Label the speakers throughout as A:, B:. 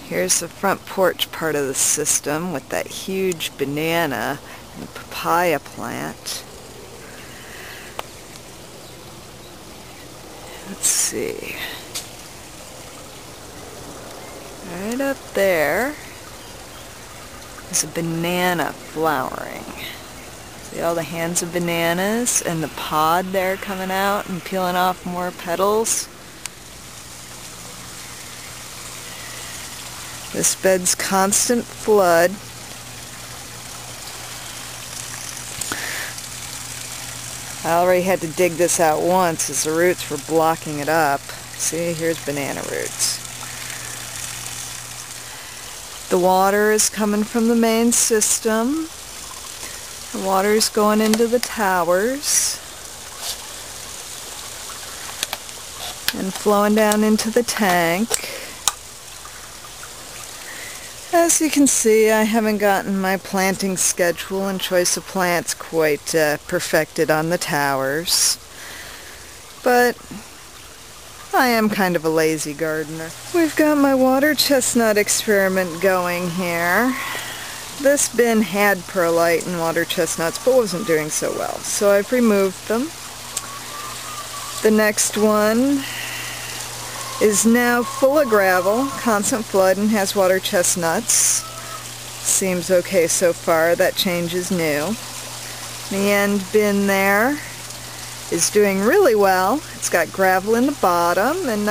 A: Here's the front porch part of the system with that huge banana and papaya plant. Let's see. Right up there is a banana flowering. See all the hands of bananas and the pod there coming out and peeling off more petals. This bed's constant flood. I already had to dig this out once as the roots were blocking it up. See, here's banana roots. The water is coming from the main system. The water is going into the towers and flowing down into the tank. As you can see, I haven't gotten my planting schedule and choice of plants quite perfected on the towers, but I am kind of a lazy gardener. We've got my water chestnut experiment going here. This bin had perlite and water chestnuts, but wasn't doing so well, so I've removed them. The next one is now full of gravel, constant flood, and has water chestnuts. Seems okay so far. That change is new. The end bin there is doing really well. It's got gravel in the bottom and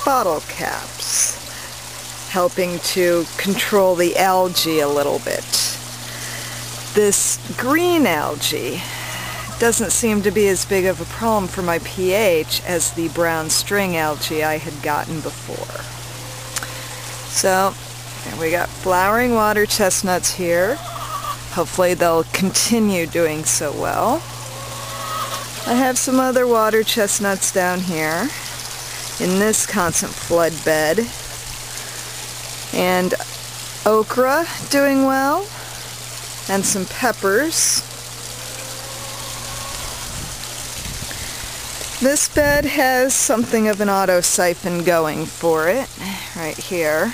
A: bottle caps, helping to control the algae a little bit. This green algae doesn't seem to be as big of a problem for my pH as the brown string algae I had gotten before. So, and we got flowering water chestnuts here. Hopefully they'll continue doing so well. I have some other water chestnuts down here in this constant flood bed. And okra doing well, and some peppers. This bed has something of an auto siphon going for it, right here.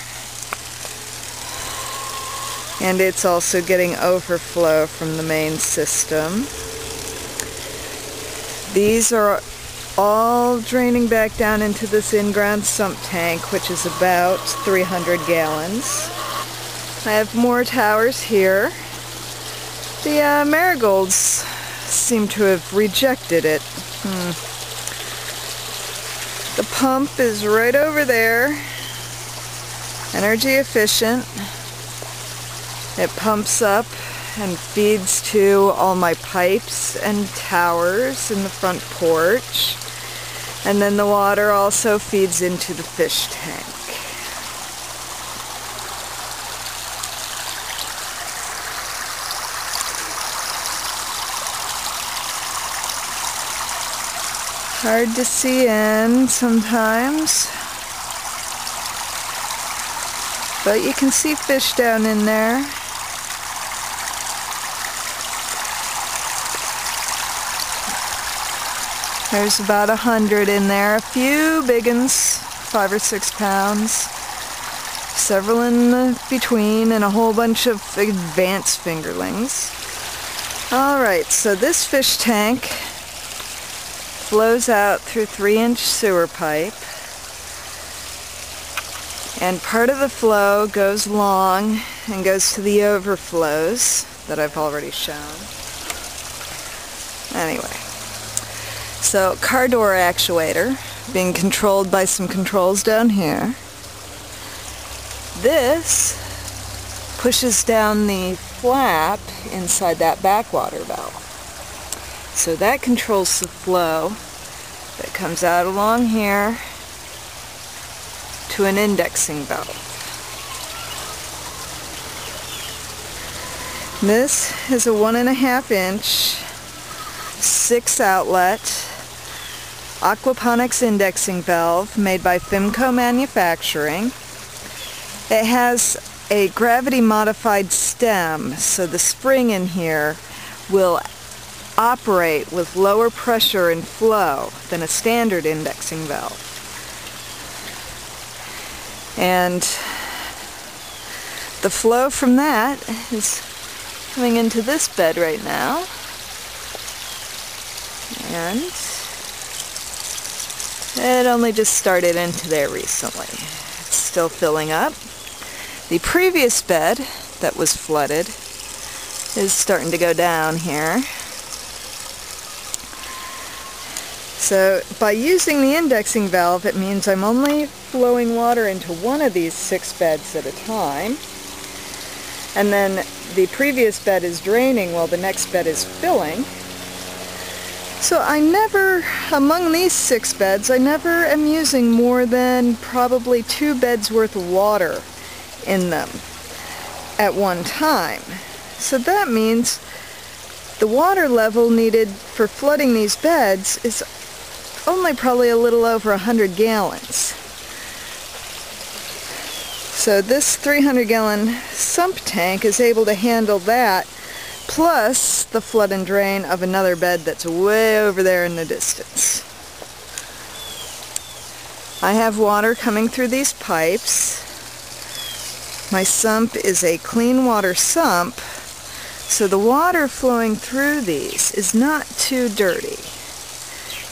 A: And it's also getting overflow from the main system. These are all draining back down into this in-ground sump tank, which is about 300 gallons. I have more towers here. The marigolds seem to have rejected it. The pump is right over there, energy efficient. It pumps up and feeds to all my pipes and towers in the front porch. And then the water also feeds into the fish tank. Hard to see in sometimes, but you can see fish down in there. There's about 100 in there, a few big ones, 5 or 6 pounds, several in between, and a whole bunch of advanced fingerlings. Alright, so this fish tank flows out through 3-inch sewer pipe, and part of the flow goes long and goes to the overflows that I've already shown. Anyway, so car door actuator being controlled by some controls down here. This pushes down the flap inside that backwater valve. So that controls the flow that comes out along here to an indexing valve. This is a 1.5 inch 6 outlet aquaponics indexing valve made by Fimco Manufacturing. It has a gravity modified stem, so the spring in here will operate with lower pressure and flow than a standard indexing valve. And the flow from that is coming into this bed right now. And it only just started into there recently. It's still filling up. The previous bed that was flooded is starting to go down here. So by using the indexing valve, it means I'm only flowing water into one of these 6 beds at a time. And then the previous bed is draining while the next bed is filling. So I never, among these 6 beds, I never am using more than probably 2 beds worth of water in them at one time. So that means the water level needed for flooding these beds is only probably a little over 100 gallons. So this 300-gallon sump tank is able to handle that, plus the flood and drain of another bed that's way over there in the distance. I have water coming through these pipes. My sump is a clean water sump, so the water flowing through these is not too dirty.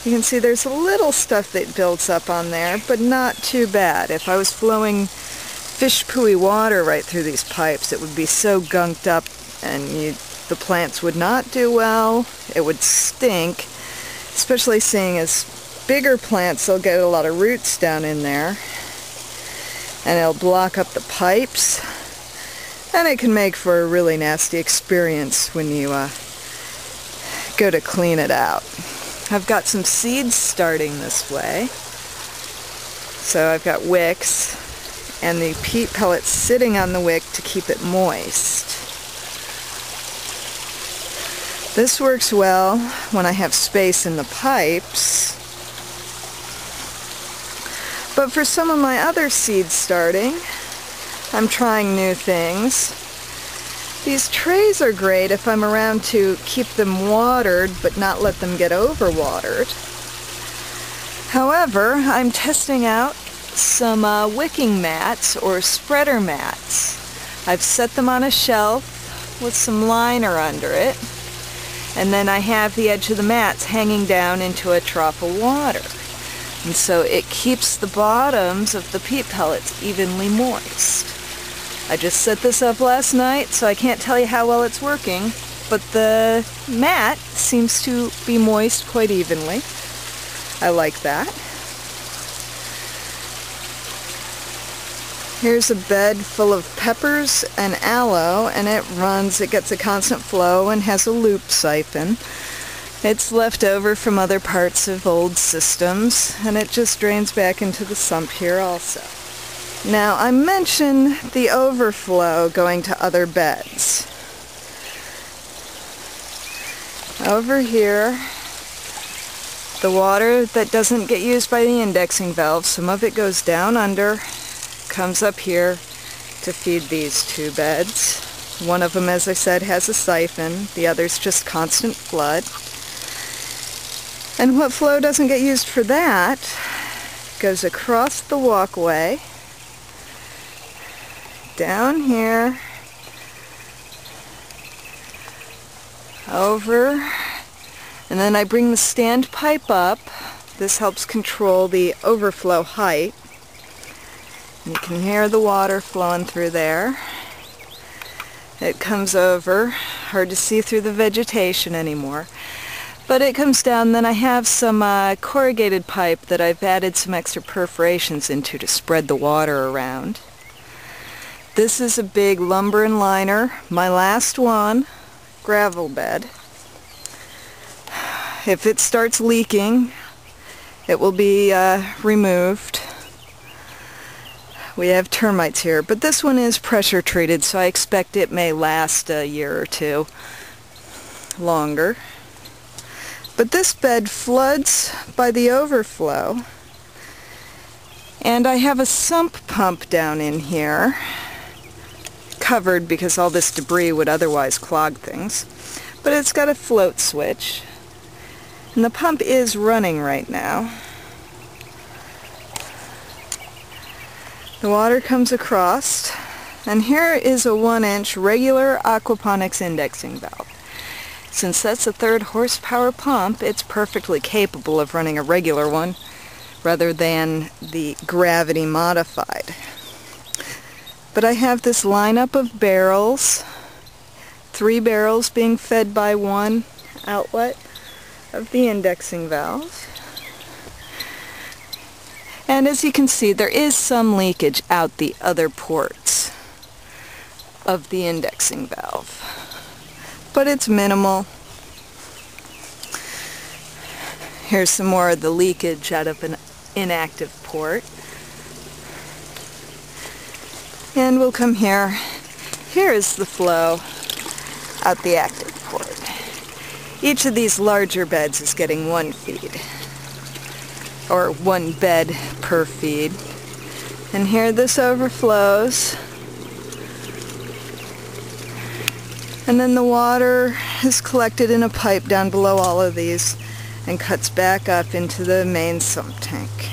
A: You can see there's a little stuff that builds up on there, but not too bad. If I was flowing fish pooey water right through these pipes, it would be so gunked up and the plants would not do well. It would stink, especially seeing as bigger plants, they'll get a lot of roots down in there and it'll block up the pipes, and it can make for a really nasty experience when you go to clean it out. I've got some seeds starting this way. So I've got wicks and the peat pellets sitting on the wick to keep it moist. This works well when I have space in the pipes. But for some of my other seeds starting, I'm trying new things. These trays are great if I'm around to keep them watered but not let them get overwatered. However, I'm testing out some wicking mats or spreader mats. I've set them on a shelf with some liner under it, and then I have the edge of the mats hanging down into a trough of water. And so it keeps the bottoms of the peat pellets evenly moist. I just set this up last night, so I can't tell you how well it's working, but the mat seems to be moist quite evenly. I like that. Here's a bed full of peppers and aloe, and it gets a constant flow and has a loop siphon. It's left over from other parts of old systems, and it just drains back into the sump here also. Now, I mentioned the overflow going to other beds. Over here, the water that doesn't get used by the indexing valve, some of it goes down under, comes up here to feed these 2 beds. One of them, as I said, has a siphon. The other's just constant flood. And what flow doesn't get used for that goes across the walkway, down here, over, and then I bring the standpipe up. This helps control the overflow height. You can hear the water flowing through there. It comes over, hard to see through the vegetation anymore. But it comes down, then I have some corrugated pipe that I've added some extra perforations into to spread the water around. This is a big lumber and liner, my last one, gravel bed. If it starts leaking, it will be removed. We have termites here, but this one is pressure treated, so I expect it may last a year or 2 longer. But this bed floods by the overflow, and I have a sump pump down in here, covered because all this debris would otherwise clog things. But it's got a float switch, and the pump is running right now. The water comes across And here is a 1-inch regular aquaponics indexing valve. Since that's a 3rd horsepower pump, it's perfectly capable of running a regular one rather than the gravity modified. But I have this lineup of barrels, 3 barrels being fed by 1 outlet of the indexing valve. And as you can see, there is some leakage out the other ports of the indexing valve, but it's minimal. Here's some more of the leakage out of an inactive port. And we'll come here. Here is the flow out the active port. Each of these larger beds is getting 1 feed, or 1 bed per feed. And here this overflows. And then the water is collected in a pipe down below all of these and cuts back up into the main sump tank.